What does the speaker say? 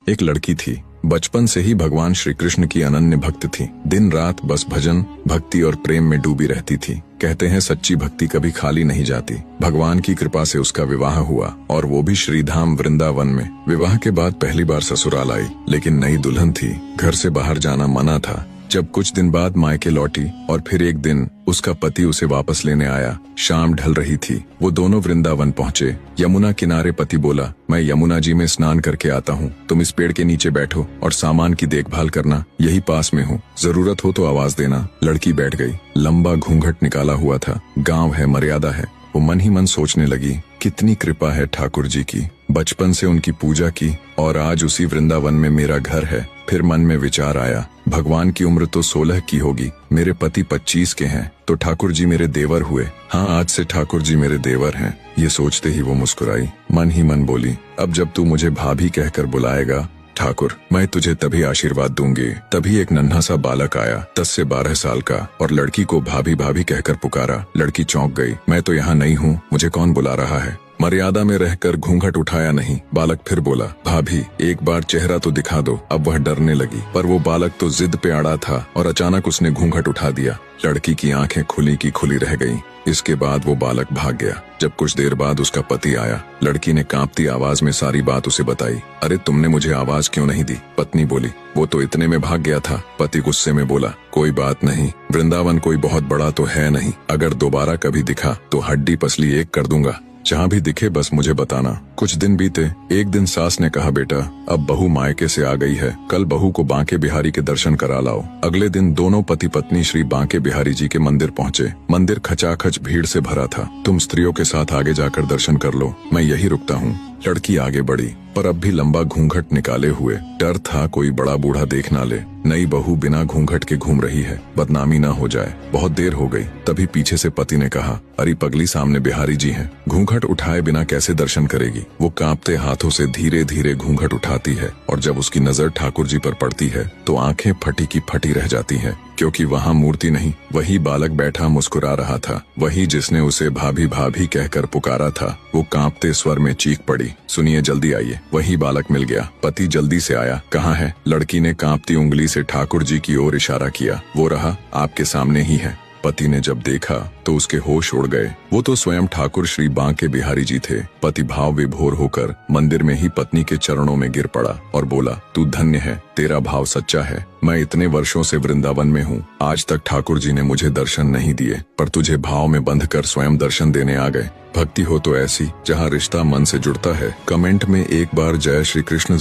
एक लड़की थी। बचपन से ही भगवान श्री कृष्ण की अनन्य भक्त थी। दिन रात बस भजन, भक्ति और प्रेम में डूबी रहती थी। कहते हैं सच्ची भक्ति कभी खाली नहीं जाती। भगवान की कृपा से उसका विवाह हुआ, और वो भी श्रीधाम वृंदावन में। विवाह के बाद पहली बार ससुराल आई, लेकिन नई दुल्हन थी। घर से बाहर जाना मना था। जब कुछ दिन बाद मायके लौटी और फिर एक दिन उसका पति उसे वापस लेने आया। शाम ढल रही थी। वो दोनों वृंदावन पहुंचे। यमुना किनारे पति बोला, मैं यमुना जी में स्नान करके आता हूँ, तुम इस पेड़ के नीचे बैठो और सामान की देखभाल करना, यही पास में हूँ, जरूरत हो तो आवाज देना। लड़की बैठ गई। लंबा घूंघट निकाला हुआ था। गांव है, मर्यादा है। वो मन ही मन सोचने लगी, कितनी कृपा है ठाकुर जी की। बचपन से उनकी पूजा की और आज उसी वृंदावन में मेरा घर है। फिर मन में विचार आया, भगवान की उम्र तो 16 की होगी, मेरे पति 25 के हैं, तो ठाकुर जी मेरे देवर हुए। हाँ, आज से ठाकुर जी मेरे देवर हैं। ये सोचते ही वो मुस्कुराई। मन ही मन बोली, अब जब तू मुझे भाभी कहकर बुलाएगा ठाकुर, मैं तुझे तभी आशीर्वाद दूंगी। तभी एक नन्हा सा बालक आया, 10 से 12 साल का, और लड़की को भाभी भाभी कहकर पुकारा। लड़की चौंक गई। मैं तो यहाँ नहीं हूँ, मुझे कौन बुला रहा है? मर्यादा में रहकर घूंघट उठाया नहीं। बालक फिर बोला, भाभी एक बार चेहरा तो दिखा दो। अब वह डरने लगी, पर वो बालक तो जिद पे अड़ा था और अचानक उसने घूंघट उठा दिया। लड़की की आंखें खुली की खुली रह गईं। इसके बाद वो बालक भाग गया। जब कुछ देर बाद उसका पति आया, लड़की ने कांपती आवाज में सारी बात उसे बताई। अरे तुमने मुझे आवाज क्यों नहीं दी? पत्नी बोली, वो तो इतने में भाग गया था। पति गुस्से में बोला, कोई बात नहीं, वृंदावन कोई बहुत बड़ा तो है नहीं, अगर दोबारा कभी दिखा तो हड्डी पसली एक कर दूंगा। जहाँ भी दिखे बस मुझे बताना। कुछ दिन बीते। एक दिन सास ने कहा, बेटा अब बहू मायके से आ गई है, कल बहू को बांके बिहारी के दर्शन करा लाओ। अगले दिन दोनों पति पत्नी श्री बांके बिहारी जी के मंदिर पहुँचे। मंदिर खचाखच भीड़ से भरा था। तुम स्त्रियों के साथ आगे जाकर दर्शन कर लो, मैं यही रुकता हूँ। लड़की आगे बढ़ी, पर अब भी लंबा घूंघट निकाले हुए। डर था कोई बड़ा बूढ़ा देख ना ले। नई बहू बिना घूंघट के घूम रही है, बदनामी ना हो जाए। बहुत देर हो गई। तभी पीछे से पति ने कहा, अरे पगली, सामने बिहारी जी हैं, घूंघट उठाए बिना कैसे दर्शन करेगी? वो कांपते हाथों से धीरे धीरे घूंघट उठाती है, और जब उसकी नजर ठाकुर जी पर पड़ती है तो आंखें फटी की फटी रह जाती हैं, क्योंकि वहाँ मूर्ति नहीं, वही बालक बैठा मुस्कुरा रहा था। वही जिसने उसे भाभी भाभी कहकर पुकारा था। वो कांपते स्वर में चीख पड़ी, सुनिए, जल्दी आइए। वही बालक मिल गया। पति जल्दी से आया। कहाँ है? लड़की ने कांपती उंगली से ठाकुर जी की ओर इशारा किया। वो रहा, आपके सामने ही है। पति ने जब देखा तो उसके होश उड़ गए। वो तो स्वयं ठाकुर श्री बांके बिहारी जी थे। पति भाव विभोर होकर मंदिर में ही पत्नी के चरणों में गिर पड़ा और बोला, तू धन्य है, तेरा भाव सच्चा है। मैं इतने वर्षों से वृंदावन में हूँ, आज तक ठाकुर जी ने मुझे दर्शन नहीं दिए, पर तुझे भाव में बंध कर स्वयं दर्शन देने आ गए। भक्ति हो तो ऐसी, जहाँ रिश्ता मन से जुड़ता है। कमेंट में एक बार जय श्री कृष्ण